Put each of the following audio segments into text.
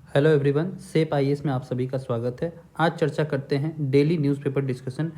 Hello everyone, सेप IAS में आप सभी का स्वागत है। आज चर्चा करते हैं डेली न्यूज़पेपर डिस्कशन।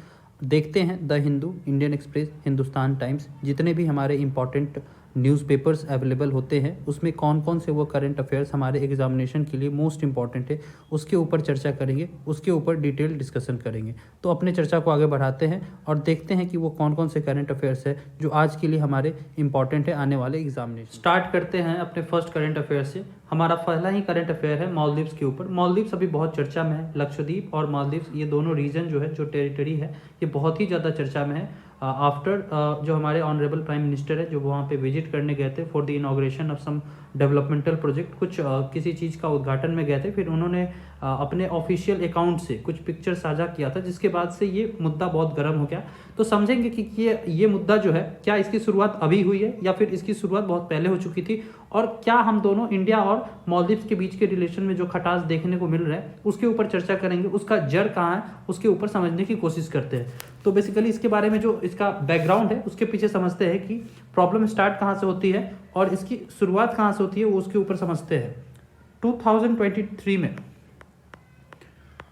देखते हैं the Hindu, Indian express, Hindustan times, जितने भी हमारे इम्पॉर्टेंट न्यूज़पेपर्स अवेलेबल होते हैं उसमें कौन कौन से वो करंट अफेयर्स हमारे एग्जामिनेशन के लिए मोस्ट इंपॉर्टेंट है, उसके ऊपर चर्चा करेंगे, उसके ऊपर डिटेल डिस्कशन करेंगे। तो अपने चर्चा को आगे बढ़ाते हैं और देखते हैं कि वो कौन कौन से करंट अफेयर्स है जो आज के लिए हमारे इंपॉर्टेंट है आने वाले एग्जामिनेशन। स्टार्ट करते हैं अपने फर्स्ट करंट अफेयर से। हमारा पहला ही करंट अफेयर है मालदीव्स के ऊपर। मालदीव्स अभी बहुत चर्चा में है। लक्षद्वीप और मालदीव्स ये दोनों रीजन जो है, जो टेरिटरी है, ये बहुत ही ज़्यादा चर्चा में है। आफ्टर जो हमारे ऑनरेबल प्राइम मिनिस्टर है जो वहाँ पे विजिट करने गए थे for the inauguration of some developmental project, कुछ किसी चीज़ का उद्घाटन में गए थे, फिर उन्होंने अपने ऑफिशियल अकाउंट से कुछ पिक्चर साझा किया था, जिसके बाद से ये मुद्दा बहुत गर्म हो गया। तो समझेंगे कि ये मुद्दा जो है, क्या इसकी शुरुआत अभी हुई है या फिर इसकी शुरुआत बहुत पहले हो चुकी थी, और क्या हम दोनों इंडिया और मालदीव्स के बीच के रिलेशन में जो खटास देखने को मिल रहा है उसके ऊपर चर्चा करेंगे। उसका जड़ कहाँ है उसके ऊपर समझने की कोशिश करते हैं। तो बेसिकली इसके बारे में जो इसका बैकग्राउंड है उसके पीछे समझते हैं कि प्रॉब्लम स्टार्ट कहाँ से होती है और इसकी शुरुआत कहाँ से होती है, वो उसके ऊपर समझते हैं। 2023 में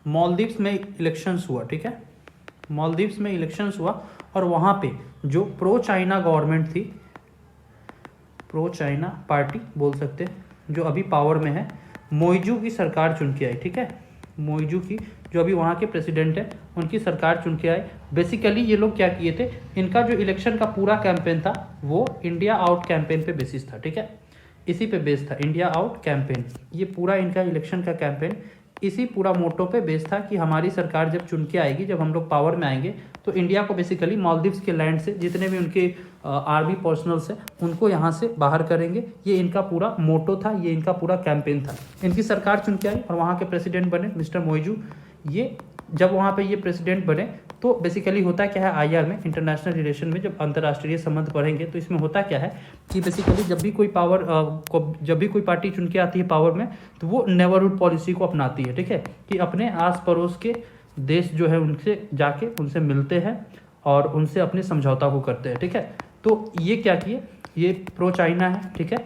मालदीव्स में इलेक्शंस हुआ, ठीक है। मालदीव्स में इलेक्शंस हुआ और वहाँ पे जो प्रो चाइना गवर्नमेंट थी, प्रो चाइना पार्टी बोल सकते हैं, जो अभी पावर में है, मोइजू की सरकार चुन के आई, ठीक है। मोइजू की जो अभी वहाँ के प्रेसिडेंट है उनकी सरकार चुन के आए। बेसिकली ये लोग क्या किए थे, इनका जो इलेक्शन का पूरा कैंपेन था वो इंडिया आउट कैंपेन पे बेसिस था, ठीक है। इसी पे बेस था इंडिया आउट कैंपेन। ये पूरा इनका इलेक्शन का कैंपेन इसी पूरा मोटो पे बेस था कि हमारी सरकार जब चुन के आएगी, जब हम लोग पावर में आएंगे, तो इंडिया को बेसिकली मालदीव्स के लैंड से जितने भी उनके आर्मी पर्सनल्स हैं उनको यहाँ से बाहर करेंगे। ये इनका पूरा मोटो था, ये इनका पूरा कैंपेन था। इनकी सरकार चुन के आई और वहाँ के प्रेसिडेंट बने मिस्टर मोइजू। ये जब वहाँ पे ये प्रेसिडेंट बने तो बेसिकली होता क्या है, आईआर में, इंटरनेशनल रिलेशन में, जब अंतर्राष्ट्रीय संबंध पढ़ेंगे तो इसमें होता क्या है कि बेसिकली जब भी कोई पार्टी चुन के आती है पावर में तो वो नेबरहुड पॉलिसी को अपनाती है, ठीक है, कि अपने आस पड़ोस के देश जो है उनसे जाके उनसे मिलते हैं और उनसे अपने समझौता को करते हैं, ठीक है। तो ये क्या किए, ये प्रो चाइना है, ठीक है।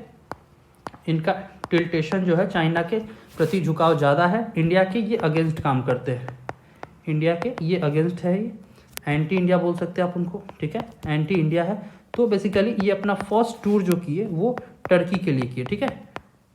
इनका टिल्टेशन जो है चाइना के प्रति झुकाव ज़्यादा है, इंडिया के ये अगेंस्ट काम करते हैं, इंडिया के ये अगेंस्ट है, ये एंटी इंडिया बोल सकते हैं आप उनको, ठीक है, एंटी इंडिया है। तो बेसिकली ये अपना फर्स्ट टूर जो किए वो टर्की के लिए किए, ठीक है।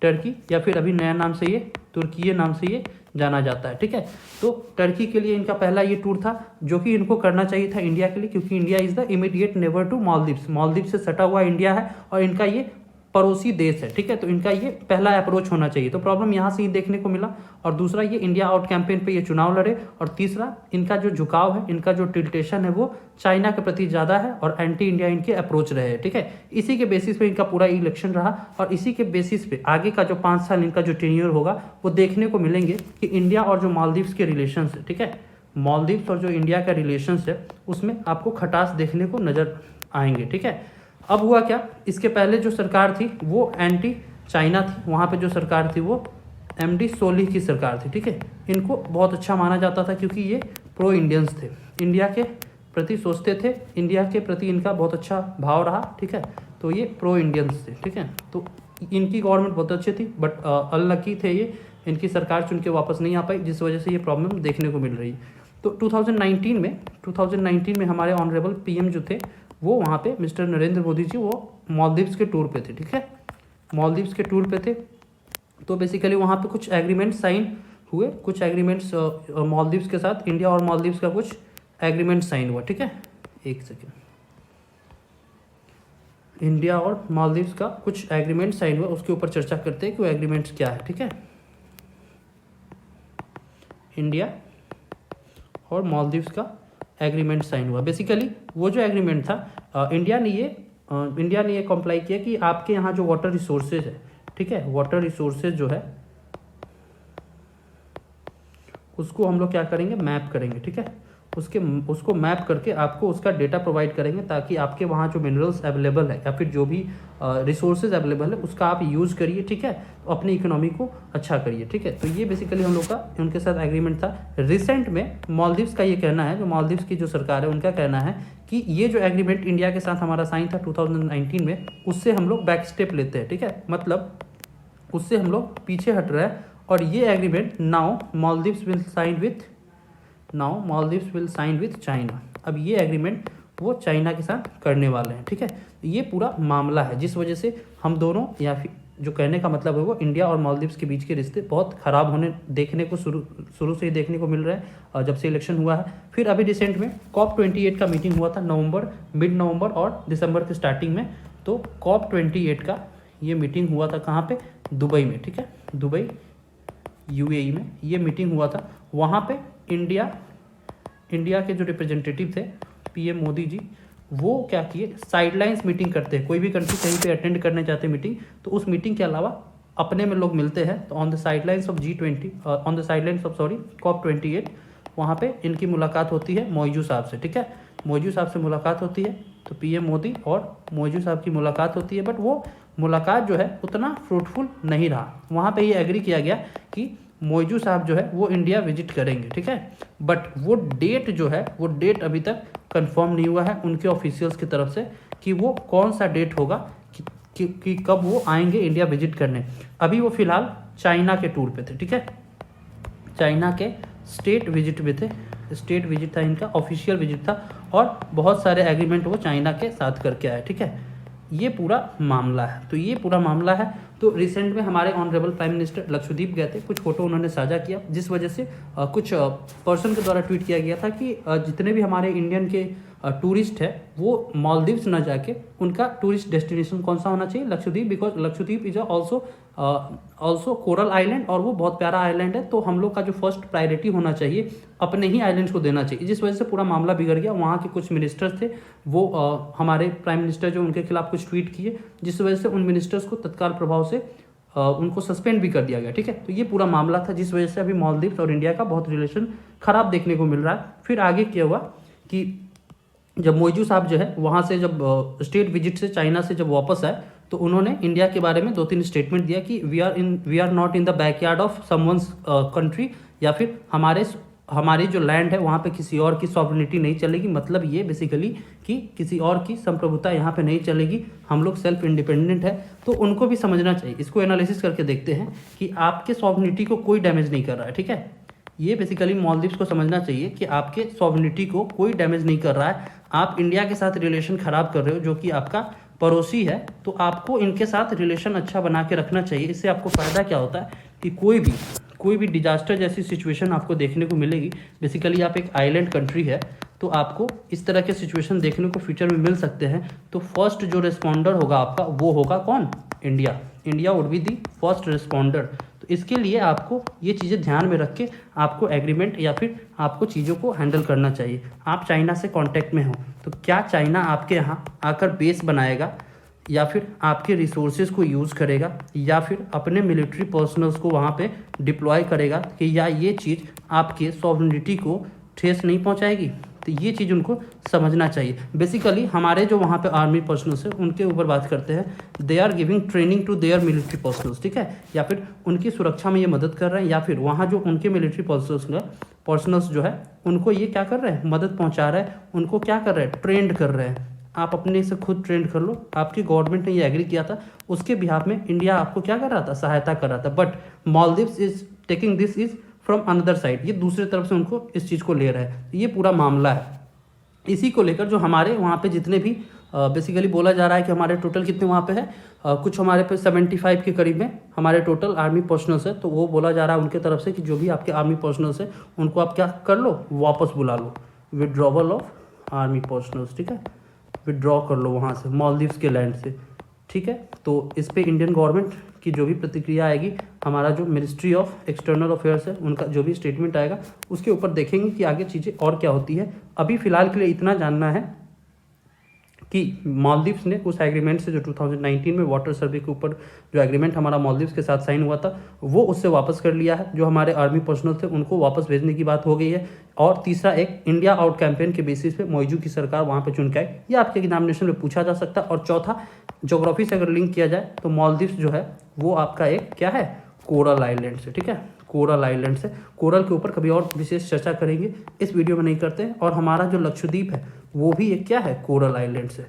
टर्की या फिर अभी नया नाम से ये तुर्की नाम से ये जाना जाता है, ठीक है। तो टर्की के लिए इनका पहला ये टूर था जो कि इनको करना चाहिए था इंडिया के लिए, क्योंकि India is the immediate neighbour to Maldives. Maldives से सटा हुआ इंडिया है और इनका ये पड़ोसी देश है, ठीक है। तो इनका ये पहला अप्रोच होना चाहिए। तो प्रॉब्लम यहाँ से ही देखने को मिला। और दूसरा, ये इंडिया आउट कैंपेन पे ये चुनाव लड़े। और तीसरा, इनका जो झुकाव है, इनका जो टिल्टेशन है वो चाइना के प्रति ज़्यादा है और एंटी इंडिया इनके अप्रोच रहे हैं, ठीक है। इसी के बेसिस पे इनका पूरा इलेक्शन रहा और इसी के बेसिस पे आगे का जो 5 साल इनका जो टेन्योर होगा वो देखने को मिलेंगे कि इंडिया और जो मालदीव्स के रिलेशंस है, ठीक है, मालदीव्स और जो इंडिया का रिलेशंस है उसमें आपको खटास देखने को नजर आएंगे, ठीक है। अब हुआ क्या, इसके पहले जो सरकार थी वो एंटी चाइना थी। वहाँ पे जो सरकार थी वो एमडी सोलिह की सरकार थी, ठीक है। इनको बहुत अच्छा माना जाता था क्योंकि ये प्रो इंडियंस थे, इंडिया के प्रति सोचते थे, इंडिया के प्रति इनका बहुत अच्छा भाव रहा, ठीक है। तो ये प्रो इंडियंस थे, ठीक है। तो इनकी गवर्नमेंट बहुत अच्छी थी, बट अनलकी थे ये, इनकी सरकार चुन के वापस नहीं आ पाई, जिस वजह से ये प्रॉब्लम देखने को मिल रही। तो 2019 में हमारे ऑनरेबल पीएम जो थे वो वहाँ पे मिस्टर नरेंद्र मोदी जी वो मालदीव्स के टूर पे थे, ठीक है, मालदीव्स के टूर पे थे। तो बेसिकली वहाँ पे कुछ एग्रीमेंट साइन हुए, कुछ एग्रीमेंट्स मालदीव्स के साथ, इंडिया और मालदीव्स का कुछ एग्रीमेंट साइन हुआ, ठीक है। एक सेकेंड, इंडिया और मालदीव्स का कुछ एग्रीमेंट साइन हुआ, उसके ऊपर चर्चा करते हैं कि वो एग्रीमेंट्स क्या है, ठीक है। इंडिया और मालदीव्स का एग्रीमेंट साइन हुआ। बेसिकली वो जो एग्रीमेंट था, इंडिया ने ये कंप्लाई किया कि आपके यहाँ जो वाटर रिसोर्सेज है, ठीक है, वाटर रिसोर्सेज जो है उसको हम लोग क्या करेंगे, मैप करेंगे, ठीक है। उसको मैप करके आपको उसका डेटा प्रोवाइड करेंगे ताकि आपके वहाँ जो मिनरल्स अवेलेबल है या फिर जो भी रिसोर्सेज अवेलेबल है उसका आप यूज़ करिए, ठीक है, तो अपनी इकोनॉमी को अच्छा करिए, ठीक है। तो ये बेसिकली हम लोग का उनके साथ एग्रीमेंट था। रिसेंट में मालदीव्स का ये कहना है, जो मालदीव्स की जो सरकार है उनका कहना है कि ये जो एग्रीमेंट इंडिया के साथ हमारा साइन था 2019 में, उससे हम लोग बैक स्टेप लेते हैं, ठीक है, मतलब उससे हम लोग पीछे हट रहे हैं और ये agreement now Maldives will sign with China. अब ये एग्रीमेंट वो चाइना के साथ करने वाले हैं, ठीक है। ये पूरा मामला है जिस वजह से हम दोनों, या फिर जो कहने का मतलब है वो इंडिया और मालदीव्स के बीच के रिश्ते बहुत ख़राब होने देखने को शुरू से ही देखने को मिल रहा है जब से इलेक्शन हुआ है। फिर अभी रिसेंट में COP28 का मीटिंग हुआ था मिड नवंबर और दिसंबर के स्टार्टिंग में। तो COP28 का ये मीटिंग हुआ था कहाँ पे? दुबई में, ठीक है। दुबई UAE में ये मीटिंग हुआ था। वहाँ पे इंडिया के जो रिप्रेजेंटेटिव थे PM मोदी जी, वो क्या किए, साइडलाइंस मीटिंग करते हैं। कोई भी कंट्री कहीं पे अटेंड करने जाते हैं मीटिंग, तो उस मीटिंग के अलावा अपने में लोग मिलते हैं। तो on the sidelines of COP28 वहाँ पे इनकी मुलाकात होती है मौजू साहब से, ठीक है। मौजू साहब से मुलाकात होती है, तो PM मोदी और मौजू साहब की मुलाकात होती है। बट वो मुलाकात जो है उतना फ्रूटफुल नहीं रहा। वहाँ पे ये एग्री किया गया कि मौजू साहब जो है वो इंडिया विजिट करेंगे, ठीक है। बट वो डेट जो है वो डेट अभी तक कंफर्म नहीं हुआ है उनके ऑफिशियल्स की तरफ से कि वो कौन सा डेट होगा कि कब वो आएंगे इंडिया विजिट करने। अभी वो फिलहाल चाइना के टूर पे थे, ठीक है। चाइना के स्टेट विजिट में थे। स्टेट विजिट था इनका, ऑफिशियल विजिट था, और बहुत सारे एग्रीमेंट वो चाइना के साथ करके आए, ठीक है। ये पूरा मामला है। तो ये पूरा मामला है। तो रिसेंट में हमारे ऑनरेबल प्राइम मिनिस्टर लक्षद्वीप गए थे, कुछ फोटो उन्होंने साझा किया, जिस वजह से कुछ पर्सन के द्वारा ट्वीट किया गया था कि जितने भी हमारे इंडियन के टूरिस्ट है वो मालदीव्स न जाके उनका टूरिस्ट डेस्टिनेशन कौन सा होना चाहिए? Lakshadweep, because Lakshadweep is also coral island, और वो बहुत प्यारा आइलैंड है। तो हम लोग का जो फर्स्ट प्रायोरिटी होना चाहिए अपने ही आइलैंड्स को देना चाहिए, जिस वजह से पूरा मामला बिगड़ गया। वहाँ के कुछ मिनिस्टर्स थे, वो हमारे प्राइम मिनिस्टर जो उनके खिलाफ कुछ ट्वीट किए, जिस वजह से उन मिनिस्टर्स को तत्काल प्रभाव से उनको सस्पेंड भी कर दिया गया, ठीक है। तो ये पूरा मामला था, जिस वजह से अभी मालदीव्स और इंडिया का बहुत रिलेशन खराब देखने को मिल रहा है। फिर आगे क्या हुआ कि जब मौजू साहब जो है वहाँ से जब स्टेट विजिट से चाइना से जब वापस आए, तो उन्होंने इंडिया के बारे में 2-3 स्टेटमेंट दिया कि we are not in the backyard of someone's country, या फिर हमारी जो लैंड है वहाँ पे किसी और की सॉवरेनिटी नहीं चलेगी। मतलब ये बेसिकली कि किसी और की संप्रभुता यहाँ पे नहीं चलेगी, हम लोग सेल्फ इंडिपेंडेंट है। तो उनको भी समझना चाहिए। इसको एनालिसिस करके देखते हैं कि आपके सॉवरेनिटी को कोई डैमेज नहीं कर रहा है, ठीक है। ये बेसिकली मालदीव्स को समझना चाहिए कि आपके सॉवरेनिटी को कोई डैमेज नहीं कर रहा है। आप इंडिया के साथ रिलेशन खराब कर रहे हो, जो कि आपका पड़ोसी है, तो आपको इनके साथ रिलेशन अच्छा बना के रखना चाहिए। इससे आपको फ़ायदा क्या होता है कि कोई भी डिजास्टर जैसी सिचुएशन आपको देखने को मिलेगी। बेसिकली आप एक आइलैंड कंट्री है, तो आपको इस तरह के सिचुएशन देखने को फ्यूचर में मिल सकते हैं। तो फर्स्ट जो रिस्पॉन्डर होगा आपका, वो होगा कौन? India would be the first responder. तो इसके लिए आपको ये चीज़ें ध्यान में रख के आपको एग्रीमेंट या फिर आपको चीज़ों को हैंडल करना चाहिए। आप चाइना से कांटेक्ट में हो, तो क्या चाइना आपके यहाँ आकर बेस बनाएगा, या फिर आपके रिसोर्सेज को यूज़ करेगा, या फिर अपने मिलिट्री पर्सनल्स को वहाँ पे डिप्लॉय करेगा, कि या ये चीज़ आपके सॉवरेनिटी को ठेस नहीं पहुँचाएगी? तो ये चीज़ उनको समझना चाहिए। बेसिकली हमारे जो वहाँ पे आर्मी पर्सनल्स है उनके ऊपर बात करते हैं, they are giving training to their military personnels, ठीक है। या फिर उनकी सुरक्षा में ये मदद कर रहे हैं, या फिर वहाँ जो उनके मिलिट्री पर्सनल्स जो है उनको ये क्या कर रहे हैं? मदद पहुँचा रहे हैं। उनको क्या कर रहे हैं? ट्रेंड कर रहे हैं। आप अपने से खुद ट्रेंड कर लो। आपकी गवर्नमेंट ने ये एग्री किया था, उसके बिहाफ में इंडिया आपको क्या कर रहा था? सहायता कर रहा था। But Maldives is taking this is from another side, ये दूसरे तरफ से उनको इस चीज़ को ले रहा है। ये पूरा मामला है। इसी को लेकर जो हमारे वहाँ पे जितने भी बेसिकली बोला जा रहा है कि हमारे टोटल कितने वहाँ पे है, कुछ हमारे पे 75 के करीब में हमारे टोटल आर्मी पर्सनल्स है। तो वो बोला जा रहा है उनके तरफ से कि जो भी आपके आर्मी पर्सनल्स है उनको आप क्या कर लो? वापस बुला लो। विड्रॉवल ऑफ आर्मी पर्सनल्स, ठीक है, विड्रॉ कर लो वहाँ से, मालदीव्स के लैंड से, ठीक है। तो इस पे इंडियन गवर्नमेंट की जो भी प्रतिक्रिया आएगी, हमारा जो मिनिस्ट्री ऑफ एक्सटर्नल अफेयर्स है उनका जो भी स्टेटमेंट आएगा, उसके ऊपर देखेंगे कि आगे चीज़ें और क्या होती है। अभी फ़िलहाल के लिए इतना जानना है कि मालदीव्स ने उस एग्रीमेंट से जो 2019 में वाटर सर्वे के ऊपर जो एग्रीमेंट हमारा मालदीव्स के साथ साइन हुआ था, वो उससे वापस कर लिया है। जो हमारे आर्मी पर्सनल थे उनको वापस भेजने की बात हो गई है। और तीसरा, एक इंडिया आउट कैंपेन के बेसिस पे मौजू की सरकार वहाँ पे चुन के आई, ये आपके एग्जामिनेशन में पूछा जा सकता है। और चौथा, ज्योग्राफी से अगर लिंक किया जाए तो मालदीव्स जो है वो आपका एक क्या है? कोरल आइलैंड से, ठीक है, कोरल आइलैंड से। कोरल के ऊपर कभी और विशेष चर्चा करेंगे, इस वीडियो में नहीं करते हैं। और हमारा जो लक्षद्वीप है वो भी एक क्या है? कोरल आइलैंड से।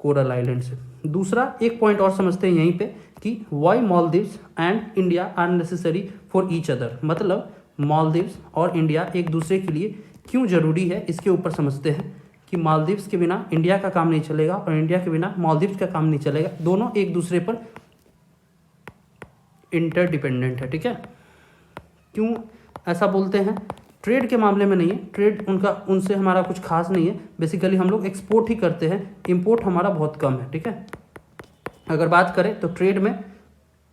कोरल आइलैंड से। दूसरा एक पॉइंट और समझते हैं यहीं पे कि why Maldives and India are necessary for each other, मतलब मालदीव्स और इंडिया एक दूसरे के लिए क्यों जरूरी है, इसके ऊपर समझते हैं कि मालदीव्स के बिना इंडिया का काम नहीं चलेगा और इंडिया के बिना मालदीव्स का काम नहीं चलेगा, दोनों एक दूसरे पर इंटरडिपेंडेंट है। ठीक है, क्यों ऐसा बोलते हैं? ट्रेड के मामले में नहीं है, ट्रेड उनसे हमारा कुछ खास नहीं है, बेसिकली हम लोग एक्सपोर्ट ही करते हैं, इंपोर्ट हमारा बहुत कम है। ठीक है, अगर बात करें तो ट्रेड में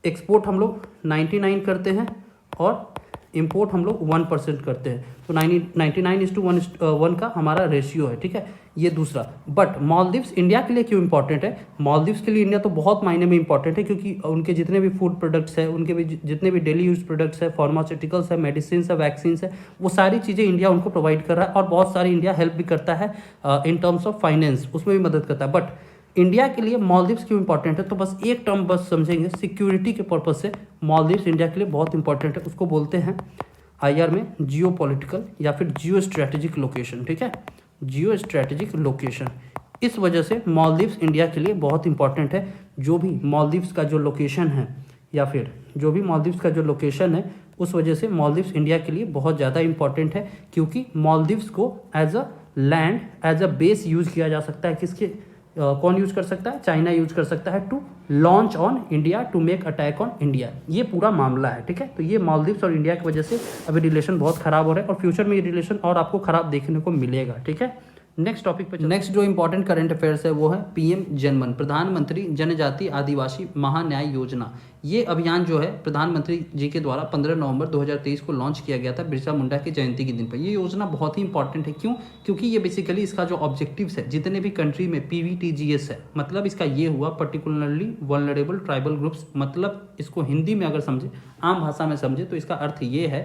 एक्सपोर्ट हम लोग 99 करते हैं और इंपोर्ट हम लोग 1% करते हैं, तो 99:1 का हमारा रेशियो है। ठीक है, ये दूसरा। बट मालदीव्स इंडिया के लिए क्यों इंपॉर्टेंट है? मालदीव्स के लिए इंडिया तो बहुत मायने में इंपॉर्टेंट है, क्योंकि उनके जितने भी फूड प्रोडक्ट्स हैं, उनके भी जितने भी डेली यूज प्रोडक्ट्स है, फार्मास्यूटिकल्स है, मेडिसिन है, वैक्सीन है, वो सारी चीज़ें इंडिया उनको प्रोवाइड कर रहा है और बहुत सारी इंडिया हेल्प भी करता है इन टर्म्स ऑफ फाइनेंस, उसमें भी मदद करता है। बट इंडिया के लिए मालदीव्स क्यों इंपॉर्टेंट है? तो बस एक टर्म बस समझेंगे, सिक्योरिटी के पर्पज से मालदीव्स इंडिया के लिए बहुत इंपॉर्टेंट है, उसको बोलते हैं आईआर में जियो पॉलिटिकल या फिर जियो स्ट्रैटेजिक लोकेशन। ठीक है, जियो स्ट्रैटेजिक लोकेशन, इस वजह से मालदीव्स इंडिया के लिए बहुत इंपॉर्टेंट है। जो भी मालदीव्स का जो लोकेशन है या फिर जो भी मालदीव्स का जो लोकेशन है, उस वजह से मालदीव्स इंडिया के लिए बहुत ज़्यादा इंपॉर्टेंट है, क्योंकि मालदीव्स को as a land, as a base use किया जा सकता है। किसके कौन यूज कर सकता है? चाइना यूज कर सकता है to launch on India, to make attack on India. ये पूरा मामला है। ठीक है, तो ये मालदीव्स और इंडिया की वजह से अभी रिलेशन बहुत खराब हो रहा है और फ्यूचर में ये रिलेशन और आपको खराब देखने को मिलेगा। ठीक है, नेक्स्ट टॉपिक पे। नेक्स्ट जो इंपॉर्टेंट करंट अफेयर्स है वो है पीएम जनमन, प्रधानमंत्री जनजाति आदिवासी महान्याय योजना। ये अभियान जो है प्रधानमंत्री जी के द्वारा 15 नवंबर 2023 को लॉन्च किया गया था बिरसा मुंडा की जयंती के दिन पर। ये योजना बहुत ही इंपॉर्टेंट है। क्यों? क्योंकि ये बेसिकली इसका जो ऑब्जेक्टिव्स है, जितने भी कंट्री में पीवीटीजीएस है, मतलब इसका ये हुआ पर्टिकुलरली वल्नरेबल ट्राइबल ग्रुप्स, मतलब इसको हिंदी में अगर समझे, आम भाषा में समझे, तो इसका अर्थ ये है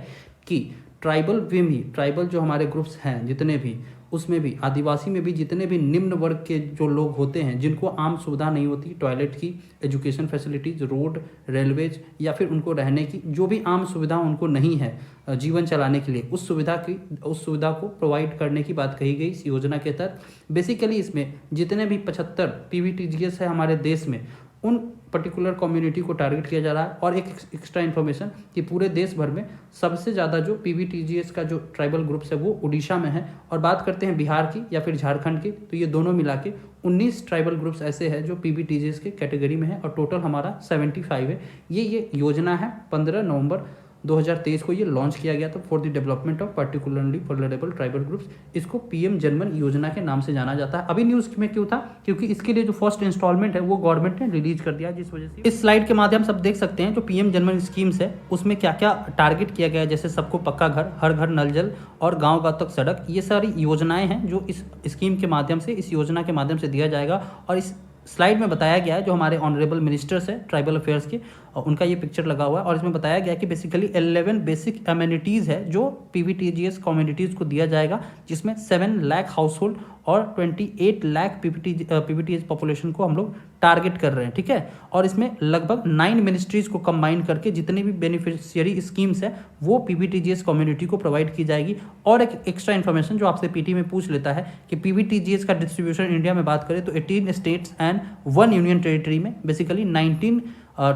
कि ट्राइबल में भी, ट्राइबल जो हमारे ग्रुप्स हैं जितने भी, उसमें भी आदिवासी में भी जितने भी निम्न वर्ग के जो लोग होते हैं, जिनको आम सुविधा नहीं होती, टॉयलेट की, एजुकेशन फैसिलिटीज़, रोड, रेलवेज या फिर उनको रहने की जो भी आम सुविधा उनको नहीं है जीवन चलाने के लिए, उस सुविधा को प्रोवाइड करने की बात कही गई इस योजना के तहत। बेसिकली इसमें जितने भी 75 पीवीटीजीएस है हमारे देश में, उन पर्टिकुलर कम्युनिटी को टारगेट किया जा रहा है। और एक एक्स्ट्रा इन्फॉर्मेशन कि पूरे देश भर में सबसे ज़्यादा जो पीवीटीजीएस का जो ट्राइबल ग्रुप्स है वो उड़ीसा में है। और बात करते हैं बिहार की या फिर झारखंड की, तो ये दोनों मिला के 19 ट्राइबल ग्रुप्स ऐसे हैं जो पीवीटीजीएस के कैटेगरी में है और टोटल हमारा 75 है। ये योजना है 15 नवंबर 2023 को ये लॉन्च किया गया था for the development of particularly vulnerable tribal groups. इसको पीएम जनमन योजना के नाम से जाना जाता है। अभी न्यूज़ में क्यों था? क्योंकि इसके लिए जो फर्स्ट इंस्टॉलमेंट है वो गवर्नमेंट ने रिलीज कर दिया, जिस वजह से इस स्लाइड के माध्यम से आप देख सकते हैं जो पीएम जनमन स्कीम्स है उसमें क्या क्या टारगेट किया गया है, जैसे सबको पक्का घर, हर घर नल जल और गाँव तक सड़क। ये सारी योजनाएं हैं जो इस स्कीम के माध्यम से, इस योजना के माध्यम से दिया जाएगा। और इस स्लाइड में बताया गया है जो हमारे ऑनरेबल मिनिस्टर्स है ट्राइबल अफेयर्स के, और उनका ये पिक्चर लगा हुआ है। और इसमें बताया गया है कि बेसिकली 11 बेसिक एमिनिटीज़ है जो पीवीटीजीएस कम्युनिटीज़ को दिया जाएगा, जिसमें 7 लाख हाउस होल्ड और 28 लाख पीवीटीएस पॉपुलेशन को हम लोग टारगेट कर रहे हैं। ठीक है, और इसमें लगभग 9 मिनिस्ट्रीज़ को कंबाइन करके जितनी भी बेनिफिशियरी स्कीम्स है वो पीवीटीजीएस कम्युनिटी को प्रोवाइड की जाएगी। और एक एक्स्ट्रा इन्फॉर्मेशन जो आपसे पीटी में पूछ लेता है कि पीवीटीजीएस का डिस्ट्रीब्यूशन इंडिया में बात करें तो 18 स्टेट्स एंड 1 यूनियन टेरिटरी में बेसिकली 19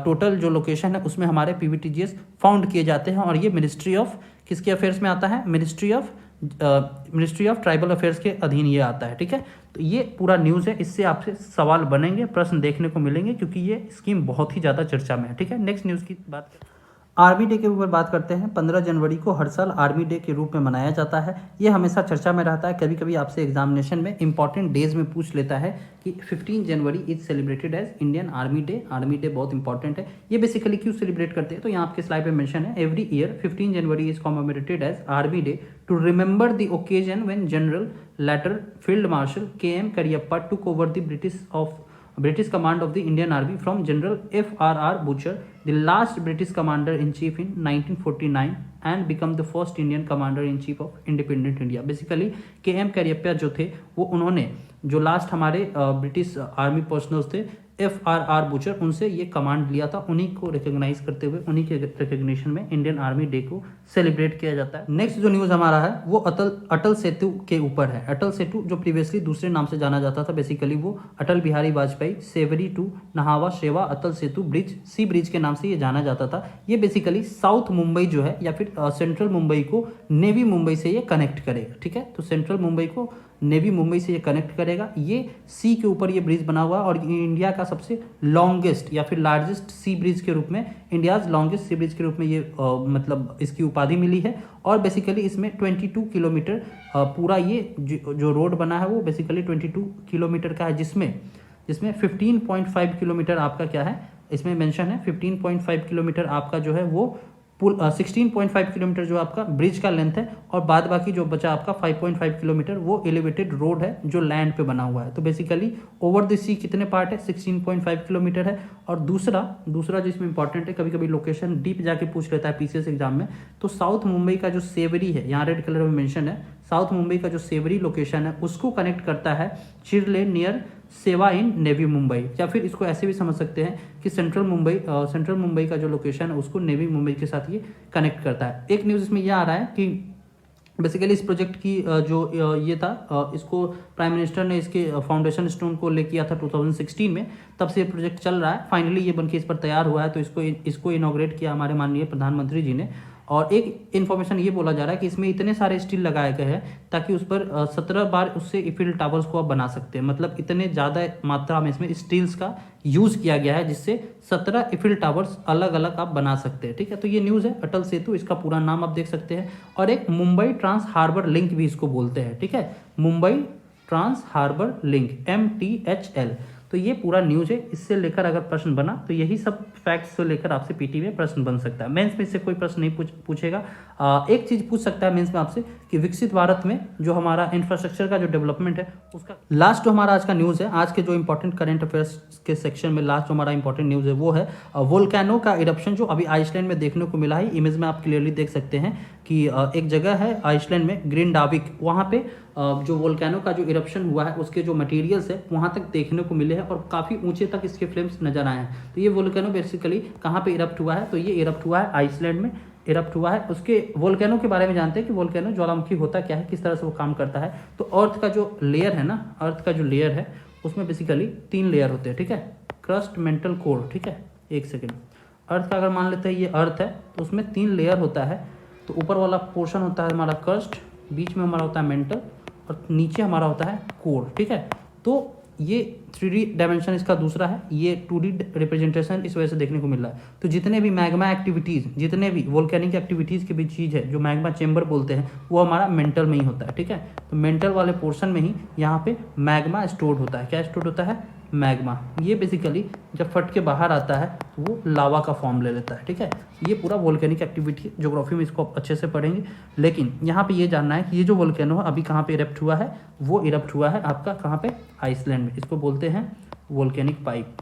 टोटल जो लोकेशन है उसमें हमारे पीवीटीजीएस फाउंड किए जाते हैं। और ये मिनिस्ट्री ऑफ किसके अफेयर्स में आता है? मिनिस्ट्री ऑफ ट्राइबल अफेयर्स के अधीन ये आता है। ठीक है, तो ये पूरा न्यूज़ है, इससे आपसे सवाल बनेंगे, प्रश्न देखने को मिलेंगे, क्योंकि ये स्कीम बहुत ही ज़्यादा चर्चा में है। ठीक है, नेक्स्ट न्यूज़ की बात आर्मी डे के ऊपर बात करते हैं। 15 जनवरी को हर साल आर्मी डे के रूप में मनाया जाता है। ये हमेशा चर्चा में रहता है, कभी कभी आपसे एग्जामिनेशन में इंपॉर्टेंट डेज में पूछ लेता है कि 15 January is celebrated as Indian army day. Army day बहुत इंपॉर्टेंट है। ये बेसिकली क्यों सेलिब्रेट करते हैं तो यहाँ आपके स्लाइड पे मेंशन है, every year 15 January is commemorated as army day to remember the occasion when general later field marshal KM Cariappa took over the British command of the Indian Army from General F.R.R. Butcher, the last British commander-in-chief in 1949 and become the first Indian commander-in-chief of independent India. Basically KM Cariappa जो थे वो उन्होंने जो last हमारे British army personnels थे FRR butcher, उनसे ये command लिया था। उन्हीं को रिकॉग्नाइज करते हुए, उन्हीं के रिकॉग्निशन में इंडियन आर्मी डे को सेलिब्रेट किया जाता है। नेक्स्ट जो न्यूज़ हमारा है वो अटल सेतु के ऊपर है। अटल सेतु जो प्रीवियसली दूसरे नाम से जाना जाता था, बेसिकली वो अटल बिहारी वाजपेयी सेवरी टू नहावा शेवा अटल सेतु ब्रिज, सी ब्रिज के नाम से ये जाना जाता था। ये बेसिकली साउथ मुंबई जो है या फिर सेंट्रल मुंबई को नेवी मुंबई से ये कनेक्ट करेगा, ठीक है। तो सेंट्रल मुंबई को नेवी मुंबई से ये कनेक्ट करेगा। ये सी के ऊपर ये ब्रिज बना हुआ है और इंडिया का सबसे लॉन्गेस्ट या फिर लार्जेस्ट सी ब्रिज के रूप में, इंडियाज लॉन्गेस्ट सी ब्रिज के रूप में ये मतलब इसकी उपाधि मिली है। और बेसिकली इसमें 22 किलोमीटर पूरा ये जो रोड बना है वो बेसिकली 22 किलोमीटर का है, जिसमें 15.5 किलोमीटर आपका क्या है, इसमें मेंशन है 15.5 किलोमीटर आपका जो है वो पुल 16.5 किलोमीटर जो आपका ब्रिज का लेंथ है, और बाद बाकी जो बचा आपका 5.5 किलोमीटर वो एलिवेटेड रोड है जो लैंड पे बना हुआ है। तो बेसिकली ओवर द सी कितने पार्ट है, 16.5 किलोमीटर है। और दूसरा जिसमें इंपॉर्टेंट है, कभी कभी लोकेशन डीप जाके पूछ लेता है पीसीएस एग्जाम में, तो साउथ मुंबई का जो सेवरी है, यहाँ रेड कलर में मेंशन है, साउथ मुंबई का जो सेवरी लोकेशन है उसको कनेक्ट करता है चिरले नियर सेवा इन नेवी मुंबई, या फिर इसको ऐसे भी समझ सकते हैं कि सेंट्रल मुंबई का जो लोकेशन है उसको नेवी मुंबई के साथ ये कनेक्ट करता है। एक न्यूज़ इसमें यह आ रहा है कि बेसिकली इस प्रोजेक्ट की जो ये था, इसको प्राइम मिनिस्टर ने इसके फाउंडेशन स्टोन को ले किया था 2016 में, तब से ये प्रोजेक्ट चल रहा है। फाइनली ये बनके इस पर तैयार हुआ है, तो इसको इनॉग्रेट किया हमारे माननीय प्रधानमंत्री जी ने। और एक इन्फॉर्मेशन ये बोला जा रहा है कि इसमें इतने सारे स्टील लगाए गए हैं ताकि उस पर 17 बार उससे इफिल टावर्स को आप बना सकते हैं। मतलब इतने ज़्यादा मात्रा में इसमें स्टील्स का यूज़ किया गया है, जिससे 17 इफिल टावर्स अलग अलग आप बना सकते हैं, ठीक है। तो ये न्यूज़ है अटल सेतु, इसका पूरा नाम आप देख सकते हैं। और एक मुंबई ट्रांस हार्बर लिंक भी इसको बोलते हैं, ठीक है, Mumbai trans harbour link, MTHL। तो ये पूरा न्यूज़ है। इससे लेकर अगर प्रश्न बना तो यही सब फैक्ट्स से लेकर आपसे पीटी में प्रश्न बन सकता है। मेंस में इससे कोई प्रश्न नहीं पूछेगा। एक चीज़ पूछ सकता है मेंस में आपसे कि विकसित भारत में जो हमारा इंफ्रास्ट्रक्चर का जो डेवलपमेंट है उसका लास्ट जो हमारा आज का न्यूज़ है, आज के जो इंपॉर्टेंट करंट अफेयर्स के सेक्शन में लास्ट जो हमारा इंपॉर्टेंट न्यूज़ है वो है वोल्केनो का इरप्शन जो अभी आइसलैंड में देखने को मिला है। इमेज में आप क्लियरली देख सकते हैं कि एक जगह है आइसलैंड में ग्रीनडाविक, वहाँ पे जो वोल्केनो का जो इरप्शन हुआ है उसके जो मटेरियल्स है वहाँ तक देखने को मिले हैं और काफ़ी ऊंचे तक इसके फ्लेम्स नजर आए हैं। तो ये वोल्केनो बेसिकली कहाँ पे इरप्ट हुआ है, तो ये इरप्ट हुआ है आइसलैंड में इरप्ट हुआ है। उसके वोल्केनो के बारे में जानते हैं कि वोल्केनो ज्वालामुखी होता क्या है, किस तरह से वो काम करता है। तो अर्थ का जो लेयर है ना, अर्थ का जो लेयर है उसमें बेसिकली 3 लेयर होते हैं, ठीक है, क्रस्ट मेंटल कोर, ठीक है। एक सेकेंड, अर्थ का अगर मान लेते हैं ये अर्थ है तो उसमें 3 लेयर होता है। तो ऊपर वाला पोर्शन होता है हमारा क्रस्ट, बीच में हमारा होता है मेंटल और नीचे हमारा होता है कोर, ठीक है। तो ये 3D डायमेंशन इसका दूसरा है, ये 2D रिप्रेजेंटेशन इस वजह से देखने को मिल रहा है। तो जितने भी मैग्मा एक्टिविटीज़, जितने भी वोल्केनिक एक्टिविटीज़ की भी चीज़ है जो मैग्मा चेंबर बोलते हैं वो हमारा मेंटल में ही होता है, ठीक है। तो मेंटल वाले पोर्शन में ही यहाँ पे मैग्मा स्टोर्ड होता है। क्या स्टोर्ड होता है? मैग्मा। ये बेसिकली जब फट के बाहर आता है तो वो लावा का फॉर्म ले लेता है, ठीक है। ये पूरा वोल्केनिक एक्टिविटी, ज्योग्राफी में इसको आप अच्छे से पढ़ेंगे। लेकिन यहाँ पे ये जानना है कि ये जो वोल्केनो है अभी कहाँ पे इरप्ट हुआ है, वो इरप्ट हुआ है आपका कहाँ पे, आइसलैंड में। इसको बोलते हैं वोल्केनिक पाइप,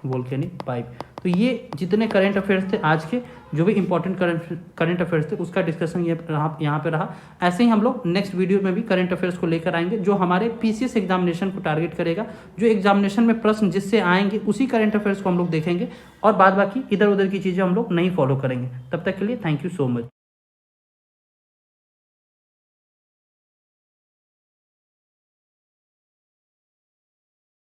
वोल्केनिक पाइप। तो ये जितने करंट अफेयर्स थे आज के, जो भी इंपॉर्टेंट करंट अफेयर्स थे उसका डिस्कशन ये यहाँ पे रहा। ऐसे ही हम लोग नेक्स्ट वीडियो में भी करंट अफेयर्स को लेकर आएंगे जो हमारे पीसीएस एग्जामिनेशन को टारगेट करेगा। जो एग्जामिनेशन में प्रश्न जिससे आएंगे उसी करंट अफेयर्स को हम लोग देखेंगे और बाद बाकी इधर उधर की चीज़ें हम लोग नहीं फॉलो करेंगे। तब तक के लिए थैंक यू सो मच।